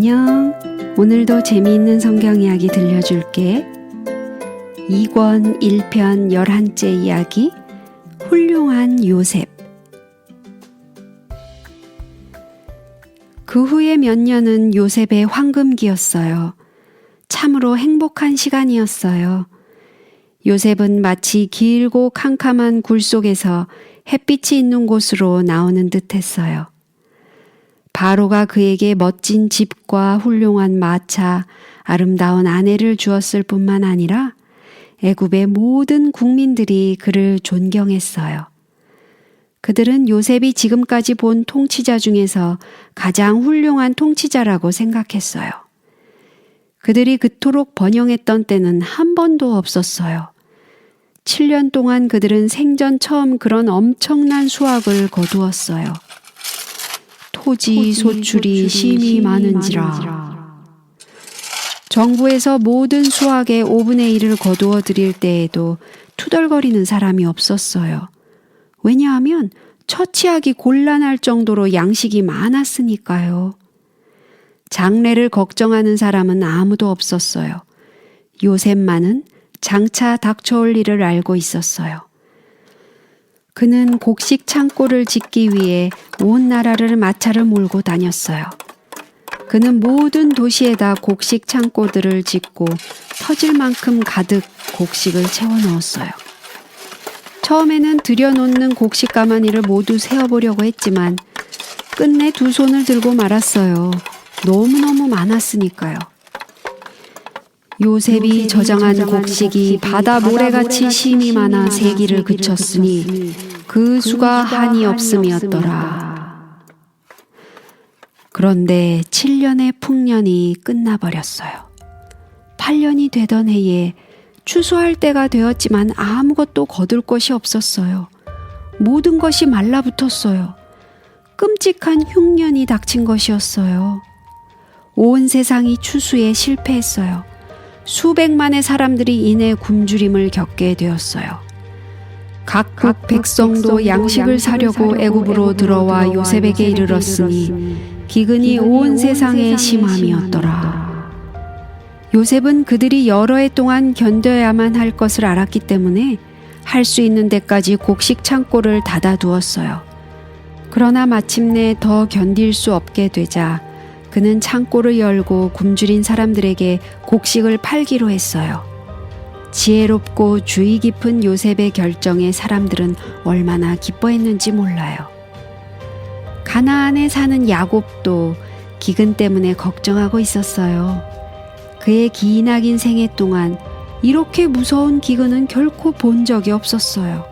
안녕. 오늘도 재미있는 성경 이야기 들려줄게. 2권 1편 11째 이야기, 훌륭한 요셉. 그 후에 몇 년은 요셉의 황금기였어요. 참으로 행복한 시간이었어요. 요셉은 마치 길고 캄캄한 굴 속에서 햇빛이 있는 곳으로 나오는 듯 했어요. 바로가 그에게 멋진 집과 훌륭한 마차, 아름다운 아내를 주었을 뿐만 아니라 애굽의 모든 국민들이 그를 존경했어요. 그들은 요셉이 지금까지 본 통치자 중에서 가장 훌륭한 통치자라고 생각했어요. 그들이 그토록 번영했던 때는 한 번도 없었어요. 7년 동안 그들은 생전 처음 그런 엄청난 수확을 거두었어요. 토지 소출이 심히 많은지라. 정부에서 모든 수확의 5분의 1을 거두어 드릴 때에도 투덜거리는 사람이 없었어요. 왜냐하면 처치하기 곤란할 정도로 양식이 많았으니까요. 장래를 걱정하는 사람은 아무도 없었어요. 요셉만은 장차 닥쳐올 일을 알고 있었어요. 그는 곡식 창고를 짓기 위해 온 나라를 마차를 몰고 다녔어요. 그는 모든 도시에다 곡식 창고들을 짓고 터질 만큼 가득 곡식을 채워 넣었어요. 처음에는 들여놓는 곡식 가마니를 모두 세어보려고 했지만 끝내 두 손을 들고 말았어요. 너무너무 많았으니까요. 요셉이 저장한 곡식이 바다 모래같이 심이 많아 세기를 그쳤으니 그 수가 한이 없음이었더라. 그런데 7년의 풍년이 끝나버렸어요. 8년이 되던 해에 추수할 때가 되었지만 아무것도 거둘 것이 없었어요. 모든 것이 말라붙었어요. 끔찍한 흉년이 닥친 것이었어요. 온 세상이 추수에 실패했어요. 수백만의 사람들이 이내 굶주림을 겪게 되었어요. 각국 백성도 양식을 사려고 애굽으로 들어와 요셉에게 이르렀으니 기근이 온 세상에 심함이었더라. 요셉은 그들이 여러 해 동안 견뎌야만 할 것을 알았기 때문에 할 수 있는 데까지 곡식 창고를 닫아두었어요. 그러나 마침내 더 견딜 수 없게 되자 그는 창고를 열고 굶주린 사람들에게 곡식을 팔기로 했어요. 지혜롭고 주의 깊은 요셉의 결정에 사람들은 얼마나 기뻐했는지 몰라요. 가나안에 사는 야곱도 기근 때문에 걱정하고 있었어요. 그의 기나긴 생애 동안 이렇게 무서운 기근은 결코 본 적이 없었어요.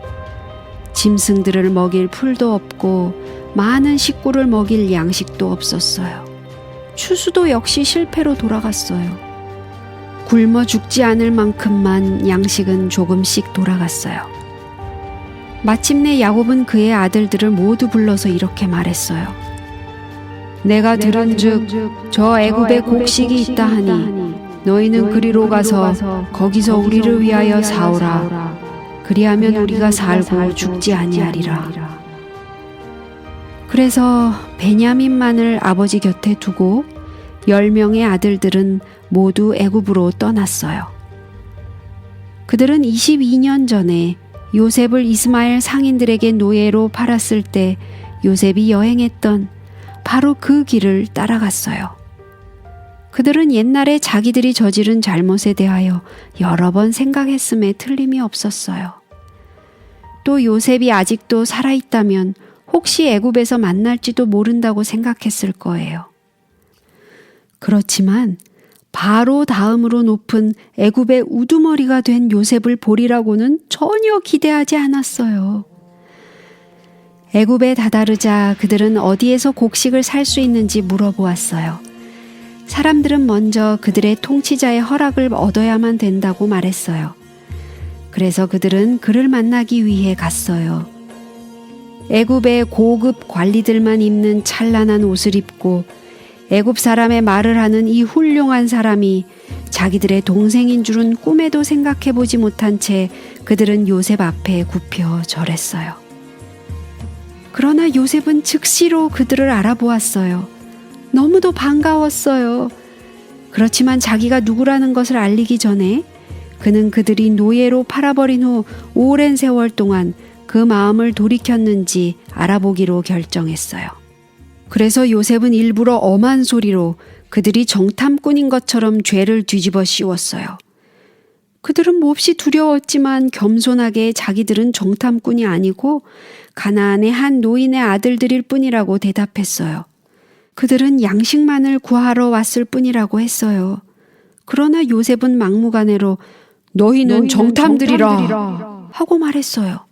짐승들을 먹일 풀도 없고 많은 식구를 먹일 양식도 없었어요. 추수도 역시 실패로 돌아갔어요. 굶어 죽지 않을 만큼만 양식은 조금씩 돌아갔어요. 마침내 야곱은 그의 아들들을 모두 불러서 이렇게 말했어요. 내가 들은즉 저 애굽에 곡식이 있다 하니 너희는 그리로 가서 거기서 우리를 위하여 사오라. 그리하면 우리가 살고 죽지 아니하리라. 그래서 베냐민만을 아버지 곁에 두고 10명의 아들들은 모두 애굽으로 떠났어요. 그들은 22년 전에 요셉을 이스마엘 상인들에게 노예로 팔았을 때 요셉이 여행했던 바로 그 길을 따라갔어요. 그들은 옛날에 자기들이 저지른 잘못에 대하여 여러 번 생각했음에 틀림이 없었어요. 또 요셉이 아직도 살아있다면 혹시 애굽에서 만날지도 모른다고 생각했을 거예요. 그렇지만 바로 다음으로 높은 애굽의 우두머리가 된 요셉을 보리라고는 전혀 기대하지 않았어요. 애굽에 다다르자 그들은 어디에서 곡식을 살 수 있는지 물어보았어요. 사람들은 먼저 그들의 통치자의 허락을 얻어야만 된다고 말했어요. 그래서 그들은 그를 만나기 위해 갔어요. 애굽의 고급 관리들만 입는 찬란한 옷을 입고 애굽 사람의 말을 하는 이 훌륭한 사람이 자기들의 동생인 줄은 꿈에도 생각해보지 못한 채 그들은 요셉 앞에 굽혀 절했어요. 그러나 요셉은 즉시로 그들을 알아보았어요. 너무도 반가웠어요. 그렇지만 자기가 누구라는 것을 알리기 전에 그는 그들이 노예로 팔아버린 후 오랜 세월 동안 그 마음을 돌이켰는지 알아보기로 결정했어요. 그래서 요셉은 일부러 엄한 소리로 그들이 정탐꾼인 것처럼 죄를 뒤집어 씌웠어요. 그들은 몹시 두려웠지만 겸손하게 자기들은 정탐꾼이 아니고 가나안의 한 노인의 아들들일 뿐이라고 대답했어요. 그들은 양식만을 구하러 왔을 뿐이라고 했어요. 그러나 요셉은 막무가내로 너희는 정탐들이라 하고 말했어요.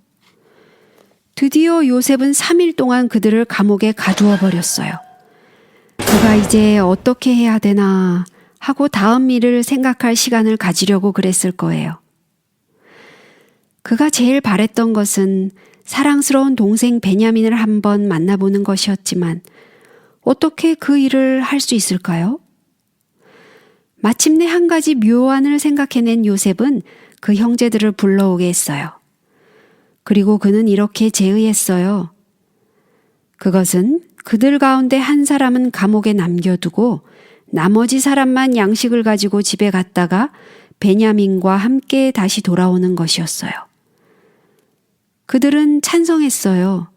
드디어 요셉은 3일 동안 그들을 감옥에 가두어 버렸어요. 그가 이제 어떻게 해야 되나 하고 다음 일을 생각할 시간을 가지려고 그랬을 거예요. 그가 제일 바랬던 것은 사랑스러운 동생 베냐민을 한번 만나보는 것이었지만 어떻게 그 일을 할 수 있을까요? 마침내 한 가지 묘안을 생각해낸 요셉은 그 형제들을 불러오게 했어요. 그리고 그는 이렇게 제의했어요. 그것은 그들 가운데 한 사람은 감옥에 남겨두고 나머지 사람만 양식을 가지고 집에 갔다가 베냐민과 함께 다시 돌아오는 것이었어요. 그들은 찬성했어요.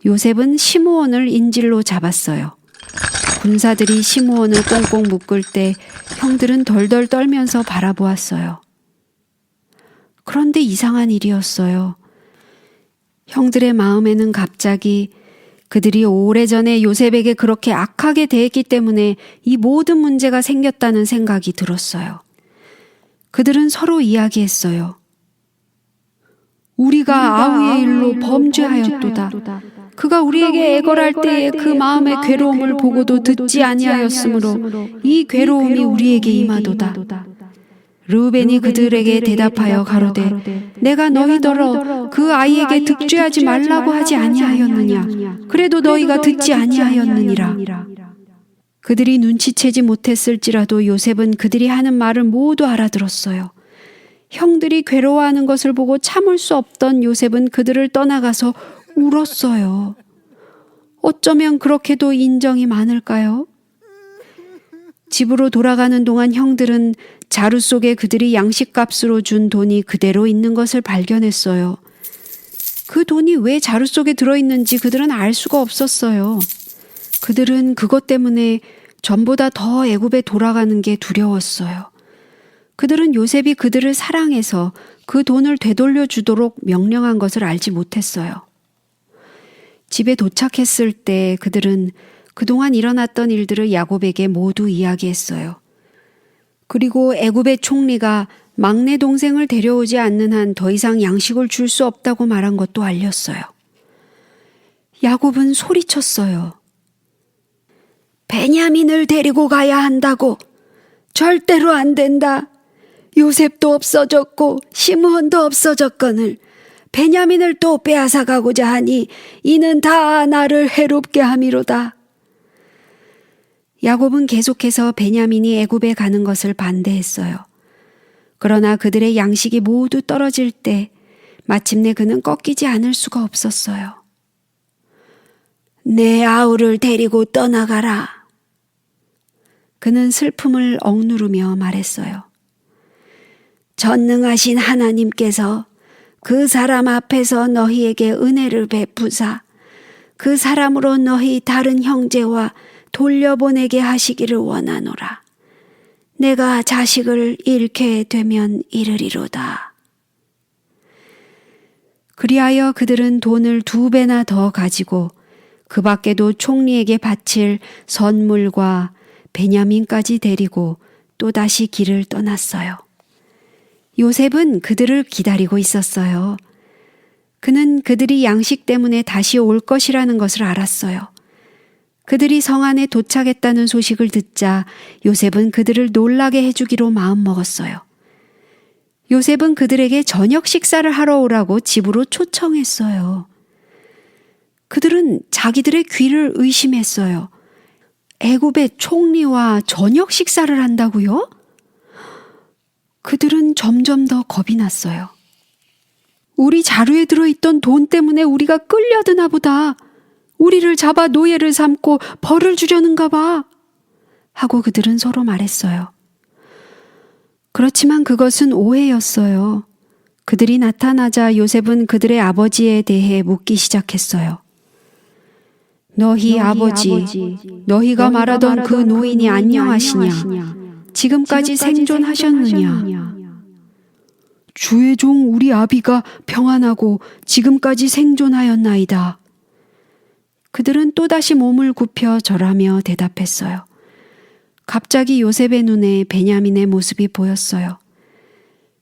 요셉은 시므온을 인질로 잡았어요. 군사들이 시므온을 꽁꽁 묶을 때 형들은 덜덜 떨면서 바라보았어요. 그런데 이상한 일이었어요. 형들의 마음에는 갑자기 그들이 오래전에 요셉에게 그렇게 악하게 대했기 때문에 이 모든 문제가 생겼다는 생각이 들었어요. 그들은 서로 이야기했어요. 우리가 아우의 일로 범죄하였도다. 그가 우리에게 애걸할 때에 그 마음의 괴로움을 보고도 듣지 아니하였으므로 이 괴로움이 우리에게 임하도다. 르우벤이 그들에게 대답하여 가로되 내가 너희더러 그 아이에게 득죄하지 말라고 하지 아니하였느냐. 그래도 너희가 듣지 아니하였느니라. 그들이 눈치채지 못했을지라도 요셉은 그들이 하는 말을 모두 알아들었어요. 형들이 괴로워하는 것을 보고 참을 수 없던 요셉은 그들을 떠나가서 울었어요. 어쩌면 그렇게도 인정이 많을까요? 집으로 돌아가는 동안 형들은 자루 속에 그들이 양식값으로 준 돈이 그대로 있는 것을 발견했어요. 그 돈이 왜 자루 속에 들어있는지 그들은 알 수가 없었어요. 그들은 그것 때문에 전보다 더 애굽에 돌아가는 게 두려웠어요. 그들은 요셉이 그들을 사랑해서 그 돈을 되돌려 주도록 명령한 것을 알지 못했어요. 집에 도착했을 때 그들은 그동안 일어났던 일들을 야곱에게 모두 이야기했어요. 그리고 애굽의 총리가 막내 동생을 데려오지 않는 한 더 이상 양식을 줄 수 없다고 말한 것도 알렸어요. 야곱은 소리쳤어요. 베냐민을 데리고 가야 한다고. 절대로 안 된다. 요셉도 없어졌고 시므온도 없어졌거늘 베냐민을 또 빼앗아 가고자 하니 이는 다 나를 해롭게 함이로다. 야곱은 계속해서 베냐민이 애굽에 가는 것을 반대했어요. 그러나 그들의 양식이 모두 떨어질 때 마침내 그는 꺾이지 않을 수가 없었어요. 내 아우를 데리고 떠나가라. 그는 슬픔을 억누르며 말했어요. 전능하신 하나님께서 그 사람 앞에서 너희에게 은혜를 베푸사 그 사람으로 너희 다른 형제와 돌려보내게 하시기를 원하노라. 내가 자식을 잃게 되면 이르리로다. 그리하여 그들은 돈을 2배나 더 가지고 그 밖에도 총리에게 바칠 선물과 베냐민까지 데리고 또다시 길을 떠났어요. 요셉은 그들을 기다리고 있었어요. 그는 그들이 양식 때문에 다시 올 것이라는 것을 알았어요. 그들이 성 안에 도착했다는 소식을 듣자 요셉은 그들을 놀라게 해주기로 마음먹었어요. 요셉은 그들에게 저녁 식사를 하러 오라고 집으로 초청했어요. 그들은 자기들의 귀를 의심했어요. 애굽의 총리와 저녁 식사를 한다고요? 그들은 점점 더 겁이 났어요. 우리 자루에 들어있던 돈 때문에 우리가 끌려드나 보다. 우리를 잡아 노예를 삼고 벌을 주려는가 봐. 하고 그들은 서로 말했어요. 그렇지만 그것은 오해였어요. 그들이 나타나자 요셉은 그들의 아버지에 대해 묻기 시작했어요. 너희 아버지, 너희가 말하던 그 노인이 안녕하시냐? 지금까지 생존하셨느냐? 주의 종 우리 아비가 평안하고 지금까지 생존하였나이다. 그들은 또다시 몸을 굽혀 절하며 대답했어요. 갑자기 요셉의 눈에 베냐민의 모습이 보였어요.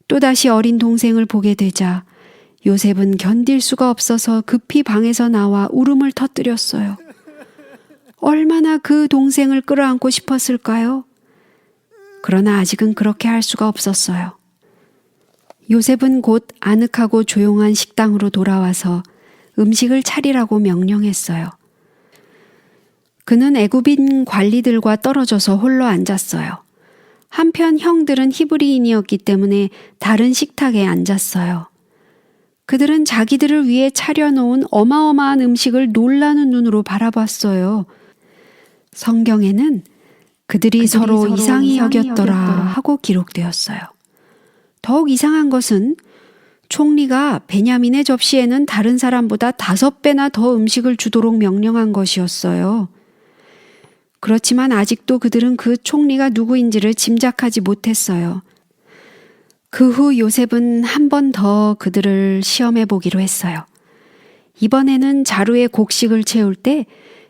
또다시 어린 동생을 보게 되자 요셉은 견딜 수가 없어서 급히 방에서 나와 울음을 터뜨렸어요. 얼마나 그 동생을 끌어안고 싶었을까요? 그러나 아직은 그렇게 할 수가 없었어요. 요셉은 곧 아늑하고 조용한 식당으로 돌아와서 음식을 차리라고 명령했어요. 그는 애굽인 관리들과 떨어져서 홀로 앉았어요. 한편 형들은 히브리인이었기 때문에 다른 식탁에 앉았어요. 그들은 자기들을 위해 차려놓은 어마어마한 음식을 놀라는 눈으로 바라봤어요. 성경에는 그들이 서로 이상히 여겼더라 하고 기록되었어요. 더욱 이상한 것은 총리가 베냐민의 접시에는 다른 사람보다 5배나 더 음식을 주도록 명령한 것이었어요. 그렇지만 아직도 그들은 그 총리가 누구인지를 짐작하지 못했어요. 그 후 요셉은 한 번 더 그들을 시험해 보기로 했어요. 이번에는 자루에 곡식을 채울 때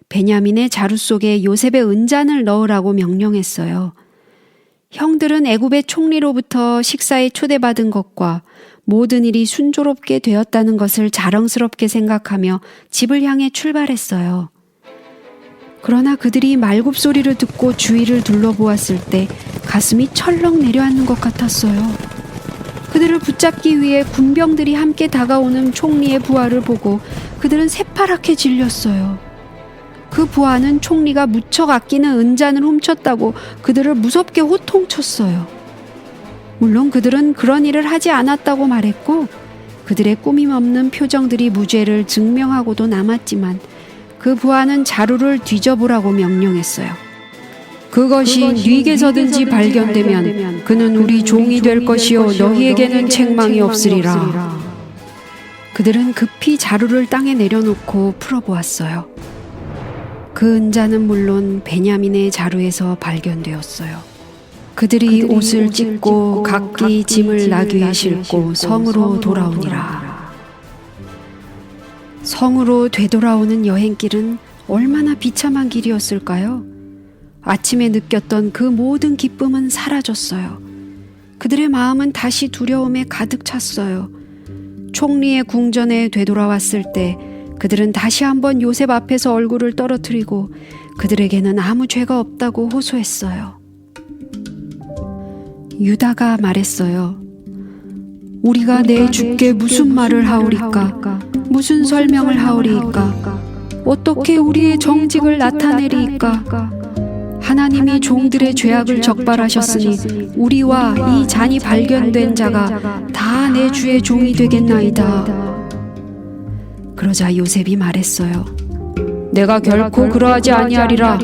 베냐민의 자루 속에 요셉의 은잔을 넣으라고 명령했어요. 형들은 애굽의 총리로부터 식사에 초대받은 것과 모든 일이 순조롭게 되었다는 것을 자랑스럽게 생각하며 집을 향해 출발했어요. 그러나 그들이 말굽소리를 듣고 주위를 둘러보았을 때 가슴이 철렁 내려앉는 것 같았어요. 그들을 붙잡기 위해 군병들이 함께 다가오는 총리의 부하를 보고 그들은 새파랗게 질렸어요. 그 부하는 총리가 무척 아끼는 은잔을 훔쳤다고 그들을 무섭게 호통쳤어요. 물론 그들은 그런 일을 하지 않았다고 말했고 그들의 꾸밈없는 표정들이 무죄를 증명하고도 남았지만 그 부하는 자루를 뒤져보라고 명령했어요. 그것이 네게서든지 발견되면 그는 우리 종이 될 것이요 너희에게는 책망이 없으리라. 그들은 급히 자루를 땅에 내려놓고 풀어보았어요. 그 은자는 물론 베냐민의 자루에서 발견되었어요. 그들이 옷을 찢고 각기 짐을 나귀에 싣고 성으로 돌아오니라. 성으로 되돌아오는 여행길은 얼마나 비참한 길이었을까요? 아침에 느꼈던 그 모든 기쁨은 사라졌어요. 그들의 마음은 다시 두려움에 가득 찼어요. 총리의 궁전에 되돌아왔을 때 그들은 다시 한번 요셉 앞에서 얼굴을 떨어뜨리고 그들에게는 아무 죄가 없다고 호소했어요. 유다가 말했어요. 우리가 내 주께 무슨 말을 하오리까? 무슨 설명을 하오리이까? 어떻게 우리의 정직을 나타내리이까? 하나님이 종들의 죄악을 적발하셨으니 우리와 이 잔이 발견된 자가 다 내 주의 종이 되겠나이다. 그러자 요셉이 말했어요. 내가 결코 그러하지 아니하리라.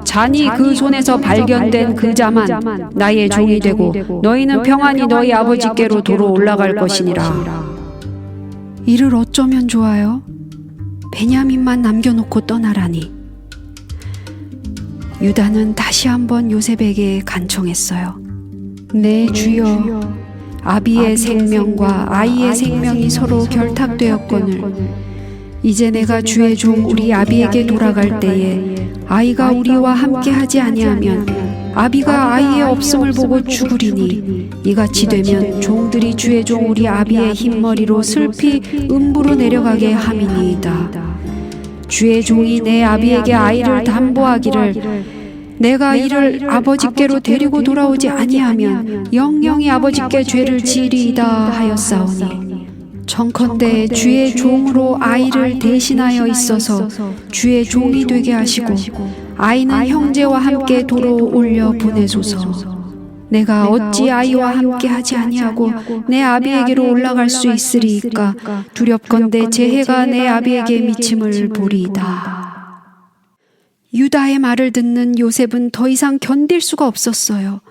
잔이 그 손에서 발견된 그 자만 나의 종이 되고 너희는 평안히 너희 아버지께로 도로 올라갈 것이니라. 이를 어쩌면 좋아요? 베냐민만 남겨놓고 떠나라니. 유다는 다시 한번 요셉에게 간청했어요. 내 주여, 아비의 생명과 아이의 생명이 서로 결탁되었거늘 이제 내가 주의 종 우리 아비에게 돌아갈 때에 아이가 우리와 함께하지 아니하면 아비가 아이의 없음을 보고 죽으리니 이같이 되면 종들이 주의 종 우리 아비의 흰머리로 슬피 음부로 내려가게 함이니이다. 주의 종이 내 아비에게 아이를 담보하기를 내가 이를 아버지께로 데리고 돌아오지 아니하면 영영이 아버지께 죄를 지리이다 하였사오니 청컨대 주의 종으로 아이를 대신하여 있어서 주의 종이 되게 하시고 아이는 형제와 함께 도로 올려 보내소서. 내가 어찌 아이와 함께 하지 아니하고 내 아비에게로 올라갈 수 있으리이까? 두렵건대 제 해가 내 아비에게 미침을 보리이다. 유다의 말을 듣는 요셉은 더 이상 견딜 수가 없었어요.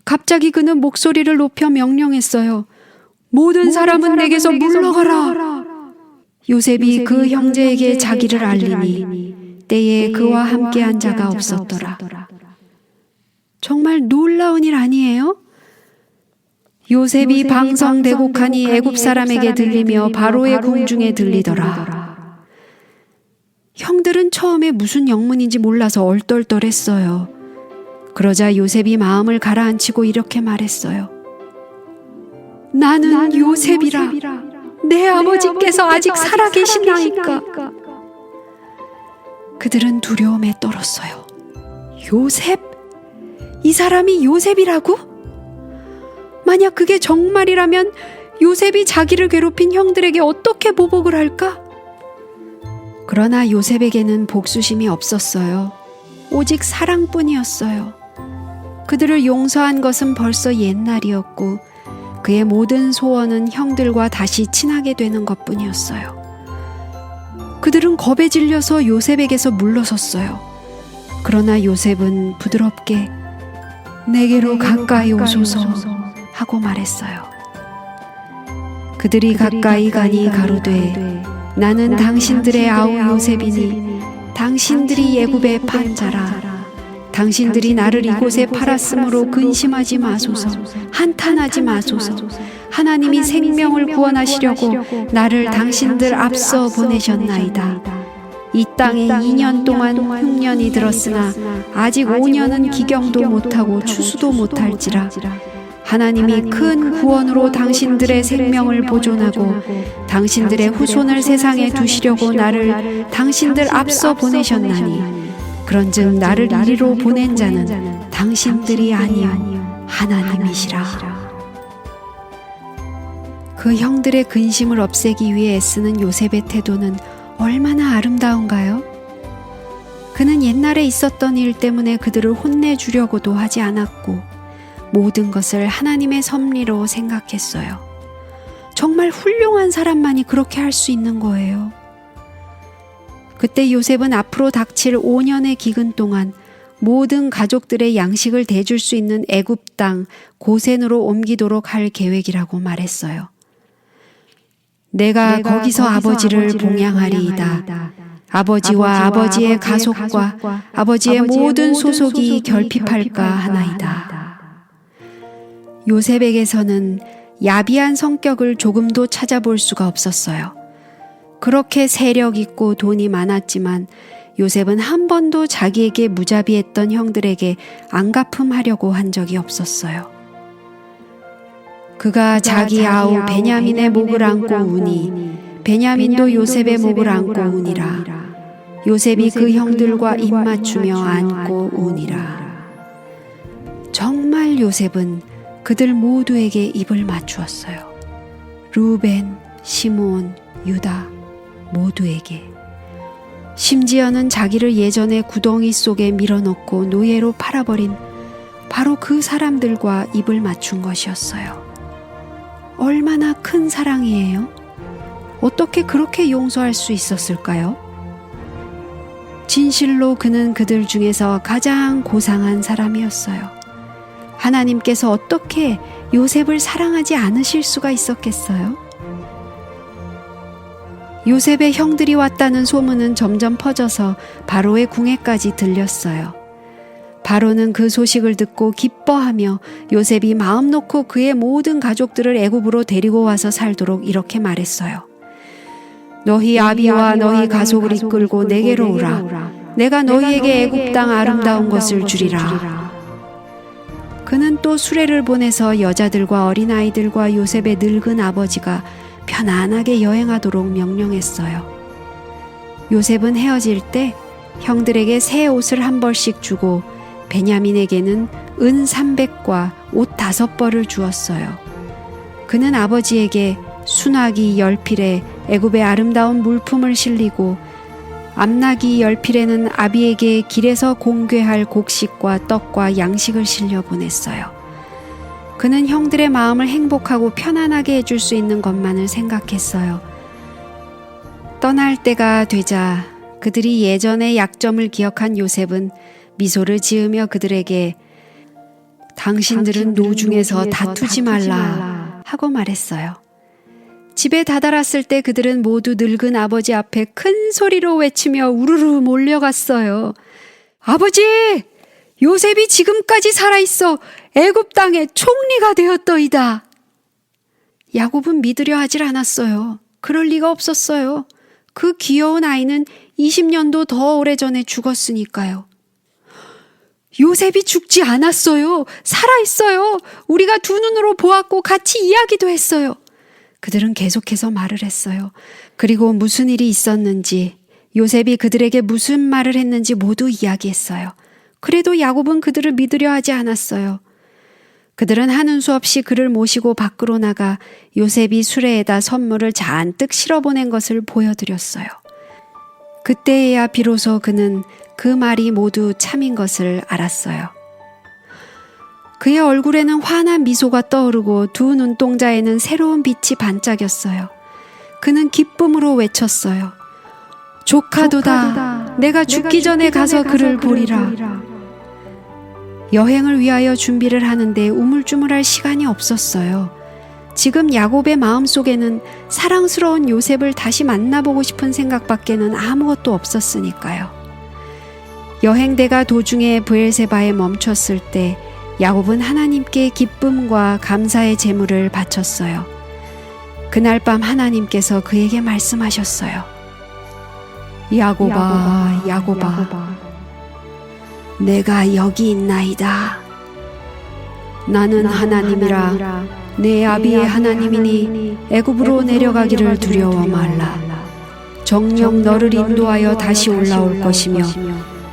갑자기 그는 목소리를 높여 명령했어요. 모든 사람은 내게서 물러가라. 요셉이 그 형제에게 자기를 알리니 때에 그와 함께한 자가 없었더라. 정말 놀라운 일 아니에요? 요셉이 방성대곡하니 애굽 사람에게 들리며 바로의 궁중에 들리더라. 형들은 처음에 무슨 영문인지 몰라서 얼떨떨했어요. 그러자 요셉이 마음을 가라앉히고 이렇게 말했어요. 나는 요셉이라. 내 아버지께서 아직 살아계시나이까. 그들은 두려움에 떨었어요. 요셉? 이 사람이 요셉이라고? 만약 그게 정말이라면 요셉이 자기를 괴롭힌 형들에게 어떻게 보복을 할까? 그러나 요셉에게는 복수심이 없었어요. 오직 사랑뿐이었어요. 그들을 용서한 것은 벌써 옛날이었고 그의 모든 소원은 형들과 다시 친하게 되는 것뿐이었어요. 그들은 겁에 질려서 요셉에게서 물러섰어요. 그러나 요셉은 부드럽게 내게로 가까이 오소서 하고 말했어요. 그들이 가까이 가니 가로되 나는 당신들의 아우 요셉이니 당신들이 애굽의 판자라. 당신들이 나를 이곳에 팔았으므로 근심하지 마소서. 한탄하지 마소서. 하나님이 생명을 구원하시려고 나를 당신들 앞서 보내셨나이다. 이 땅에 2년 동안 흉년이 들었으나 아직 5년은 기경도 못하고 추수도 못할지라. 하나님이 큰 구원으로 당신들의 생명을 보존하고 당신들의 후손을 세상에 두시려고 나를 당신들 앞서 보내셨나니 그런즉 나를 이리로 보낸 자는 당신들이 아니요 하나님이시라. 그 형들의 근심을 없애기 위해 애쓰는 요셉의 태도는 얼마나 아름다운가요? 그는 옛날에 있었던 일 때문에 그들을 혼내주려고도 하지 않았고 모든 것을 하나님의 섭리로 생각했어요. 정말 훌륭한 사람만이 그렇게 할 수 있는 거예요. 그때 요셉은 앞으로 닥칠 5년의 기근 동안 모든 가족들의 양식을 대줄 수 있는 애굽 땅 고센으로 옮기도록 할 계획이라고 말했어요. 내가 거기서 아버지를 봉양하리이다. 아버지와 아버지의 가속과 아버지의 모든 소속이 결핍할까 하나이다. 요셉에게서는 야비한 성격을 조금도 찾아볼 수가 없었어요. 그렇게 세력 있고 돈이 많았지만 요셉은 한 번도 자기에게 무자비했던 형들에게 안갚음하려고 한 적이 없었어요. 그가 자기 아우 베냐민의 목을 안고 우니 베냐민도 요셉의 목을 안고 우니라. 요셉이 그 형들과 입맞추며 안고 우니라. 정말 요셉은 그들 모두에게 입을 맞추었어요. 루벤, 시므온, 유다 모두에게. 심지어는 자기를 예전에 구덩이 속에 밀어넣고 노예로 팔아버린 바로 그 사람들과 입을 맞춘 것이었어요. 얼마나 큰 사랑이에요? 어떻게 그렇게 용서할 수 있었을까요? 진실로 그는 그들 중에서 가장 고상한 사람이었어요. 하나님께서 어떻게 요셉을 사랑하지 않으실 수가 있었겠어요? 요셉의 형들이 왔다는 소문은 점점 퍼져서 바로의 궁에까지 들렸어요. 바로는 그 소식을 듣고 기뻐하며 요셉이 마음 놓고 그의 모든 가족들을 애굽으로 데리고 와서 살도록 이렇게 말했어요. 너희 아비와 너희 가족을 이끌고 내게로 오라. 내가 너희에게 애굽 땅 아름다운 것을 주리라. 그는 또 수레를 보내서 여자들과 어린아이들과 요셉의 늙은 아버지가 편안하게 여행하도록 명령했어요. 요셉은 헤어질 때 형들에게 새 옷을 한 벌씩 주고 베냐민에게는 은 300과 옷 5벌을 주었어요. 그는 아버지에게 순하기 10필에 애굽의 아름다운 물품을 실리고 암나기 10필에는 아비에게 길에서 공궤할 곡식과 떡과 양식을 실려 보냈어요. 그는 형들의 마음을 행복하고 편안하게 해줄 수 있는 것만을 생각했어요. 떠날 때가 되자 그들이 예전의 약점을 기억한 요셉은 미소를 지으며 그들에게 당신들은 노중에서 다투지 말라 하고 말했어요. 집에 다다랐을 때 그들은 모두 늙은 아버지 앞에 큰 소리로 외치며 우르르 몰려갔어요. 아버지! 요셉이 지금까지 살아있어 애굽 땅의 총리가 되었더이다. 야곱은 믿으려 하질 않았어요. 그럴 리가 없었어요. 그 귀여운 아이는 20년도 더 오래전에 죽었으니까요. 요셉이 죽지 않았어요. 살아있어요. 우리가 두 눈으로 보았고 같이 이야기도 했어요. 그들은 계속해서 말을 했어요. 그리고 무슨 일이 있었는지, 요셉이 그들에게 무슨 말을 했는지 모두 이야기했어요. 그래도 야곱은 그들을 믿으려 하지 않았어요. 그들은 하는 수 없이 그를 모시고 밖으로 나가 요셉이 수레에다 선물을 잔뜩 실어보낸 것을 보여드렸어요. 그때에야 비로소 그는 그 말이 모두 참인 것을 알았어요. 그의 얼굴에는 환한 미소가 떠오르고 두 눈동자에는 새로운 빛이 반짝였어요. 그는 기쁨으로 외쳤어요. 조카도다. 내가 죽기 전에 가서 그를 보리라. 여행을 위하여 준비를 하는데 우물쭈물할 시간이 없었어요. 지금 야곱의 마음속에는 사랑스러운 요셉을 다시 만나보고 싶은 생각밖에는 아무것도 없었으니까요. 여행대가 도중에 브엘세바에 멈췄을 때 야곱은 하나님께 기쁨과 감사의 제물을 바쳤어요. 그날 밤 하나님께서 그에게 말씀하셨어요. 야곱아, 야곱아, 내가 여기 있나이다. 나는 하나님이라 내 아비의 하나님이니 애굽으로 내려가기를 두려워 말라. 정녕 너를 인도하여 다시 올라올 것이며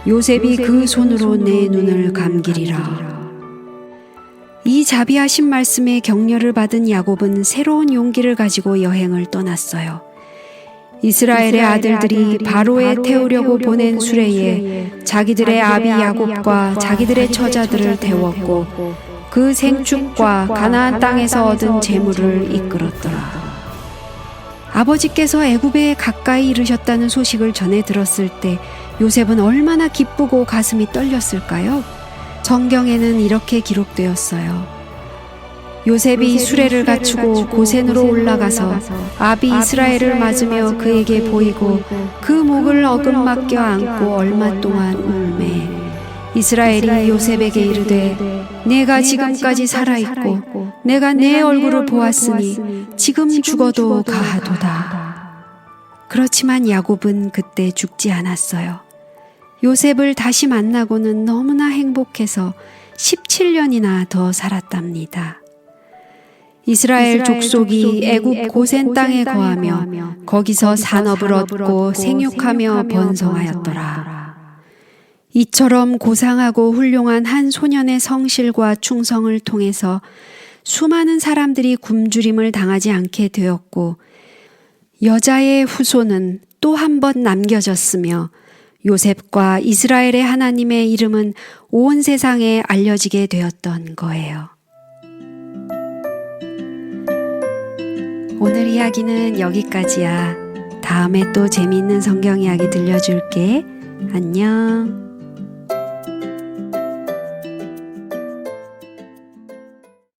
요셉이 그 손으로 내 눈을 감기리라. 이 자비하신 말씀에 격려를 받은 야곱은 새로운 용기를 가지고 여행을 떠났어요. 이스라엘의 아들들이 바로에 태우려고 보낸 수레에 자기들의 아비 야곱과 자기들의 처자들을 태웠고 그 생축과 가나안 땅에서 얻은 재물을 이끌었더라. 아버지께서 애굽에 가까이 이르셨다는 소식을 전해 들었을 때 요셉은 얼마나 기쁘고 가슴이 떨렸을까요? 성경에는 이렇게 기록되었어요. 요셉이 수레를 갖추고 고센으로 올라가서 아비 이스라엘을 맞으며 그에게 보이고 그 목을 어금맞겨 안고 얼마 동안 울매 이스라엘이 요셉에게 이르되 내가 지금까지 살아있고 내가 내 얼굴을 보았으니 지금 죽어도 가하도다. 그렇지만 야곱은 그때 죽지 않았어요. 요셉을 다시 만나고는 너무나 행복해서 17년이나 더 살았답니다. 이스라엘 족속이 애굽 고센 땅에 거하며 거기서 산업을 얻고 생육하며 번성하였더라. 이처럼 고상하고 훌륭한 한 소년의 성실과 충성을 통해서 수많은 사람들이 굶주림을 당하지 않게 되었고 여자의 후손은 또 한 번 남겨졌으며 요셉과 이스라엘의 하나님의 이름은 온 세상에 알려지게 되었던 거예요. 오늘 이야기는 여기까지야. 다음에 또 재미있는 성경 이야기 들려줄게. 안녕.